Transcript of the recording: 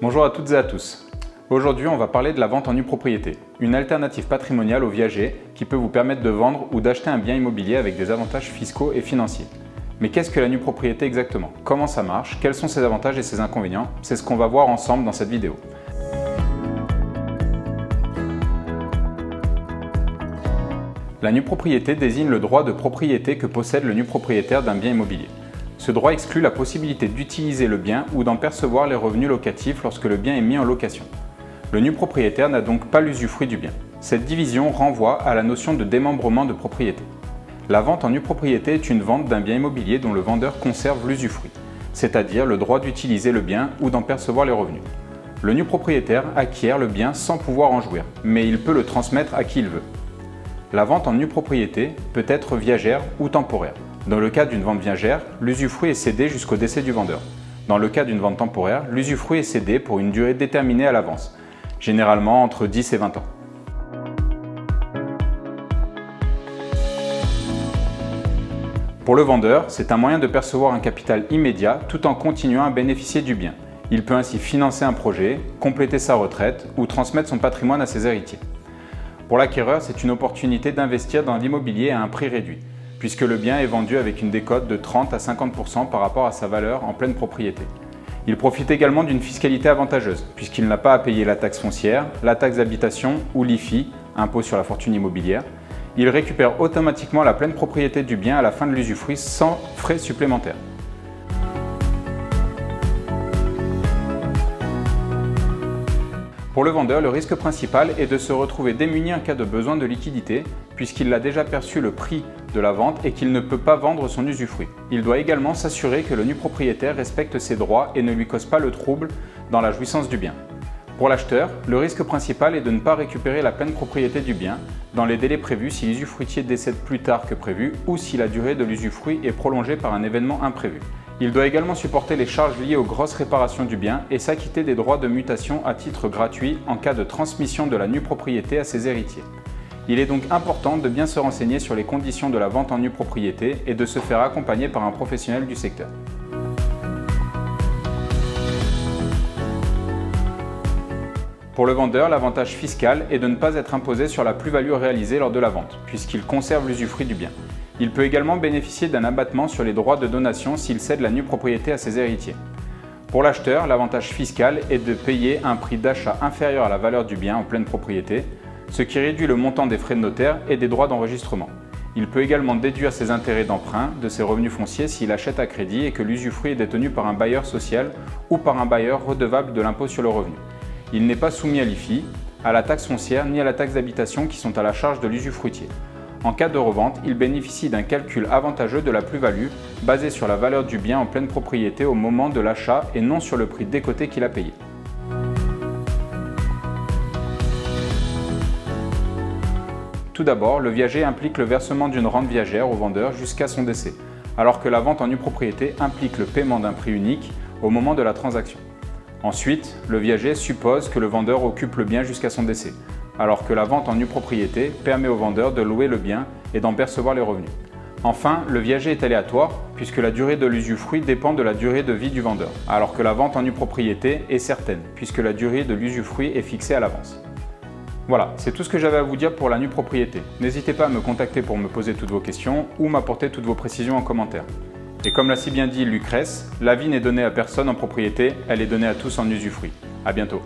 Bonjour à toutes et à tous. Aujourd'hui, on va parler de la vente en nue propriété, une alternative patrimoniale au viager qui peut vous permettre de vendre ou d'acheter un bien immobilier avec des avantages fiscaux et financiers. Mais qu'est-ce que la nue propriété exactement? Comment ça marche? Quels sont ses avantages et ses inconvénients? C'est ce qu'on va voir ensemble dans cette vidéo. La nue propriété désigne le droit de propriété que possède le nu propriétaire d'un bien immobilier. Ce droit exclut la possibilité d'utiliser le bien ou d'en percevoir les revenus locatifs lorsque le bien est mis en location. Le nu propriétaire n'a donc pas l'usufruit du bien. Cette division renvoie à la notion de démembrement de propriété. La vente en nue propriété est une vente d'un bien immobilier dont le vendeur conserve l'usufruit, c'est-à-dire le droit d'utiliser le bien ou d'en percevoir les revenus. Le nu propriétaire acquiert le bien sans pouvoir en jouir, mais il peut le transmettre à qui il veut. La vente en nue propriété peut être viagère ou temporaire. Dans le cas d'une vente viagère, l'usufruit est cédé jusqu'au décès du vendeur. Dans le cas d'une vente temporaire, l'usufruit est cédé pour une durée déterminée à l'avance, généralement entre 10 et 20 ans. Pour le vendeur, c'est un moyen de percevoir un capital immédiat tout en continuant à bénéficier du bien. Il peut ainsi financer un projet, compléter sa retraite ou transmettre son patrimoine à ses héritiers. Pour l'acquéreur, c'est une opportunité d'investir dans l'immobilier à un prix réduit, puisque le bien est vendu avec une décote de 30 à 50% par rapport à sa valeur en pleine propriété. Il profite également d'une fiscalité avantageuse, puisqu'il n'a pas à payer la taxe foncière, la taxe d'habitation ou l'IFI, impôt sur la fortune immobilière. Il récupère automatiquement la pleine propriété du bien à la fin de l'usufruit sans frais supplémentaires. Pour le vendeur, le risque principal est de se retrouver démuni en cas de besoin de liquidité, puisqu'il a déjà perçu le prix de la vente et qu'il ne peut pas vendre son usufruit. Il doit également s'assurer que le nu propriétaire respecte ses droits et ne lui cause pas le trouble dans la jouissance du bien. Pour l'acheteur, le risque principal est de ne pas récupérer la pleine propriété du bien dans les délais prévus si l'usufruitier décède plus tard que prévu ou si la durée de l'usufruit est prolongée par un événement imprévu. Il doit également supporter les charges liées aux grosses réparations du bien et s'acquitter des droits de mutation à titre gratuit en cas de transmission de la nue propriété à ses héritiers. Il est donc important de bien se renseigner sur les conditions de la vente en nue propriété et de se faire accompagner par un professionnel du secteur. Pour le vendeur, l'avantage fiscal est de ne pas être imposé sur la plus-value réalisée lors de la vente, puisqu'il conserve l'usufruit du bien. Il peut également bénéficier d'un abattement sur les droits de donation s'il cède la nue propriété à ses héritiers. Pour l'acheteur, l'avantage fiscal est de payer un prix d'achat inférieur à la valeur du bien en pleine propriété, ce qui réduit le montant des frais de notaire et des droits d'enregistrement. Il peut également déduire ses intérêts d'emprunt de ses revenus fonciers s'il achète à crédit et que l'usufruit est détenu par un bailleur social ou par un bailleur redevable de l'impôt sur le revenu. Il n'est pas soumis à l'IFI, à la taxe foncière ni à la taxe d'habitation qui sont à la charge de l'usufruitier. En cas de revente, il bénéficie d'un calcul avantageux de la plus-value basé sur la valeur du bien en pleine propriété au moment de l'achat et non sur le prix décoté qu'il a payé. Tout d'abord, le viager implique le versement d'une rente viagère au vendeur jusqu'à son décès, alors que la vente en nue propriété implique le paiement d'un prix unique au moment de la transaction. Ensuite, le viager suppose que le vendeur occupe le bien jusqu'à son décès, alors que la vente en nue propriété permet au vendeur de louer le bien et d'en percevoir les revenus. Enfin, le viager est aléatoire puisque la durée de l'usufruit dépend de la durée de vie du vendeur, alors que la vente en nue propriété est certaine puisque la durée de l'usufruit est fixée à l'avance. Voilà, c'est tout ce que j'avais à vous dire pour la nue propriété. N'hésitez pas à me contacter pour me poser toutes vos questions ou m'apporter toutes vos précisions en commentaire. Et comme l'a si bien dit Lucrèce, la vie n'est donnée à personne en propriété, elle est donnée à tous en usufruit. À bientôt.